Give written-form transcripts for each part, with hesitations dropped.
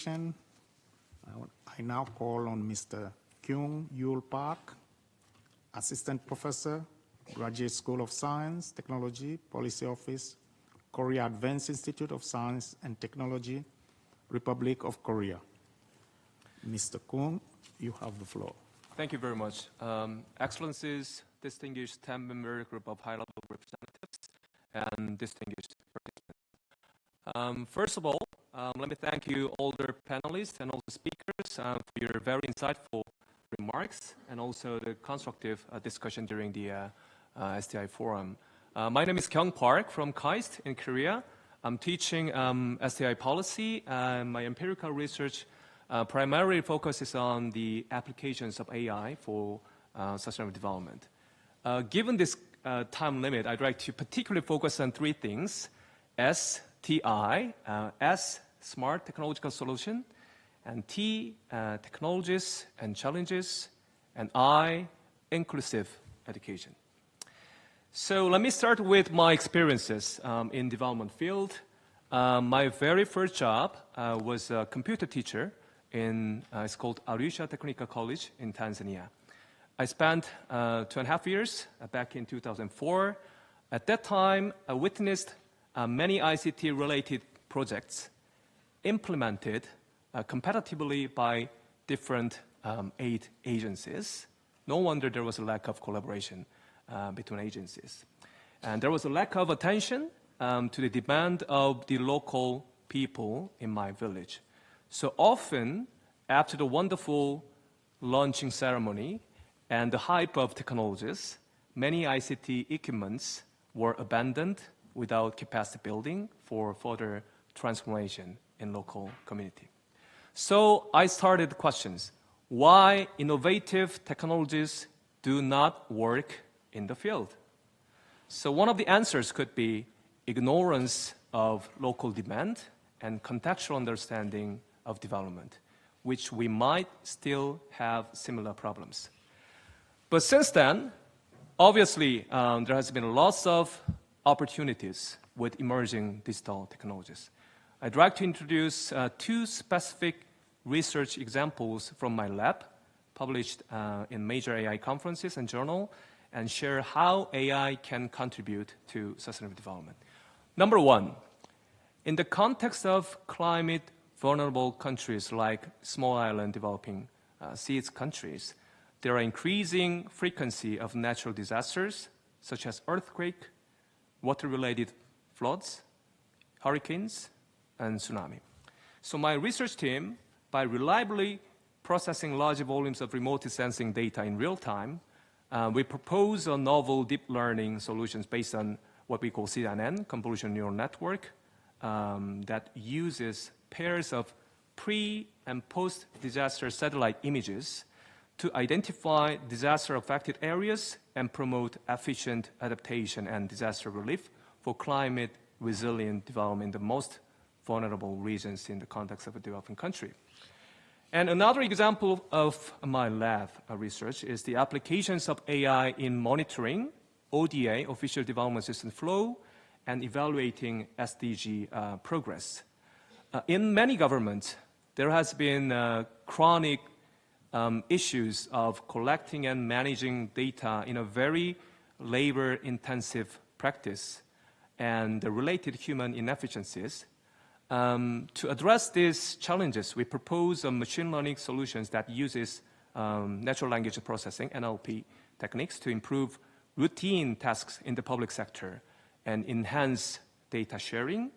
I now call on Mr. Kyung Ryul Park, Assistant Professor, Graduate School of Science, Technology, Policy Office, Korea Advanced Institute of Science and Technology, Republic of Korea. Mr. Kyung, you have the floor. Thank you very much. Excellencies, distinguished 10-member group of high-level representatives, and distinguished participants. First of all, let me thank you, all the panelists and all the speakers, for your very insightful remarks and also the constructive discussion during the STI forum. My name is Kyung Park from KAIST in Korea. I'm teaching STI policy. My empirical research primarily focuses on the applications of AI for sustainable development. Given this time limit, I'd like to particularly focus on three things: STI, S, smart technological solution, and T, technologies and challenges, and I, inclusive education. So let me start with my experiences in development field. My very first job was a computer teacher in, it's called Arusha Technical College in Tanzania. I spent 2.5 years back in 2004. At that time, I witnessed many ICT-related projects implemented competitively by different aid agencies. No wonder there was a lack of collaboration between agencies. And there was a lack of attention to the demand of the local people in my village. So often, after the wonderful launching ceremony and the hype of technologies, many ICT equipments were abandoned without capacity building for further transformation in local community. So I started questions. Why innovative technologies do not work in the field? So one of the answers could be ignorance of local demand and contextual understanding of development, which we might still have similar problems. But since then, obviously, there has been lots of opportunities with emerging digital technologies. I'd like to introduce two specific research examples from my lab, published in major AI conferences and journals, and share how AI can contribute to sustainable development. Number one, in the context of climate vulnerable countries like small island developing seas countries, there are increasing frequency of natural disasters such as earthquake, water-related floods, hurricanes, and tsunami. So my research team, by reliably processing large volumes of remote sensing data in real time, we propose a novel deep learning solutions based on what we call CNN, convolutional neural network, that uses pairs of pre- and post-disaster satellite images to identify disaster-affected areas and promote efficient adaptation and disaster relief for climate-resilient development in the most vulnerable regions in the context of a developing country. And another example of my lab research is the applications of AI in monitoring ODA, Official Development Assistance flow, and evaluating SDG progress. In many governments, there has been chronic issues of collecting and managing data in a very labor-intensive practice and the related human inefficiencies. To address these challenges, we propose machine learning solutions that uses natural language processing, NLP techniques, to improve routine tasks in the public sector and enhance data sharing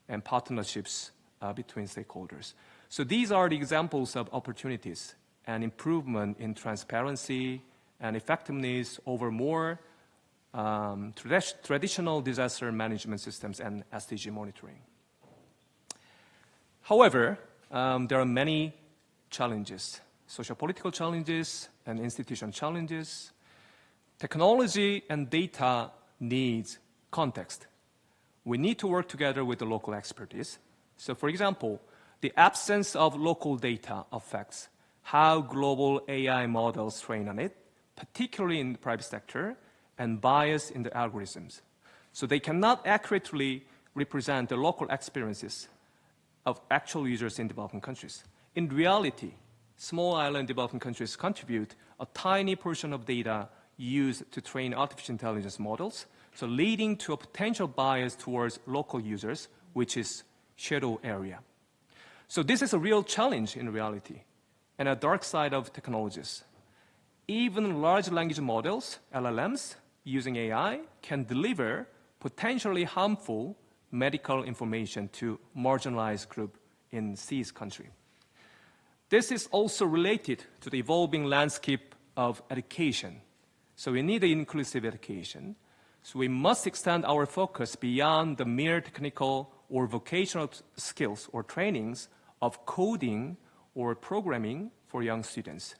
and partnerships between stakeholders. So these are the examples of opportunities and improvement in transparency and effectiveness over more traditional disaster management systems and SDG monitoring. However, there are many challenges, socio-political challenges and institutional challenges. Technology and data needs context. We need to work together with the local expertise. So for example, the absence of local data affects how global AI models train on it, particularly in the private sector, and bias in the algorithms. So they cannot accurately represent the local experiences of actual users in developing countries. In reality, small island developing countries contribute a tiny portion of data used to train artificial intelligence models, so leading to a potential bias towards local users, which is shadow area. So this is a real challenge in reality, and a dark side of technologies. Even large language models, LLMs, using AI can deliver potentially harmful medical information to marginalized group in CIS country. This is also related to the evolving landscape of education. So we need inclusive education. So we must extend our focus beyond the mere technical or vocational skills or trainings of coding or programming for young students.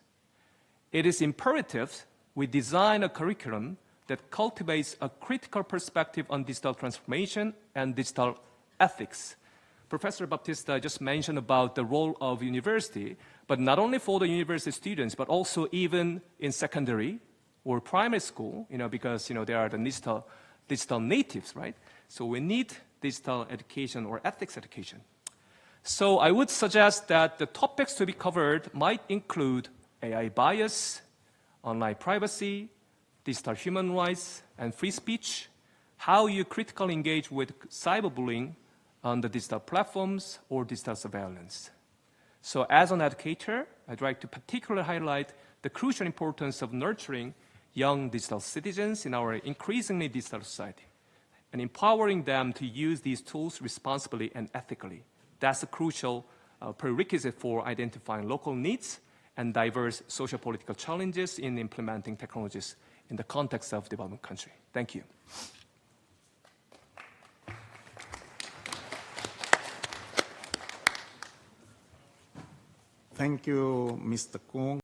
It is imperative we design a curriculum that cultivates a critical perspective on digital transformation and digital ethics. Professor Baptista just mentioned about the role of university, but not only for the university students, but also even in secondary or primary school, because they are the digital natives, right? So we need digital education or ethics education. So I would suggest that the topics to be covered might include AI bias, online privacy, digital human rights, and free speech, how you critically engage with cyberbullying on the digital platforms or digital surveillance. So as an educator, I'd like to particularly highlight the crucial importance of nurturing young digital citizens in our increasingly digital society and empowering them to use these tools responsibly and ethically. That's a crucial prerequisite for identifying local needs and diverse socio-political challenges in implementing technologies in the context of developing country. Thank you. Thank you, Mr. Kyung.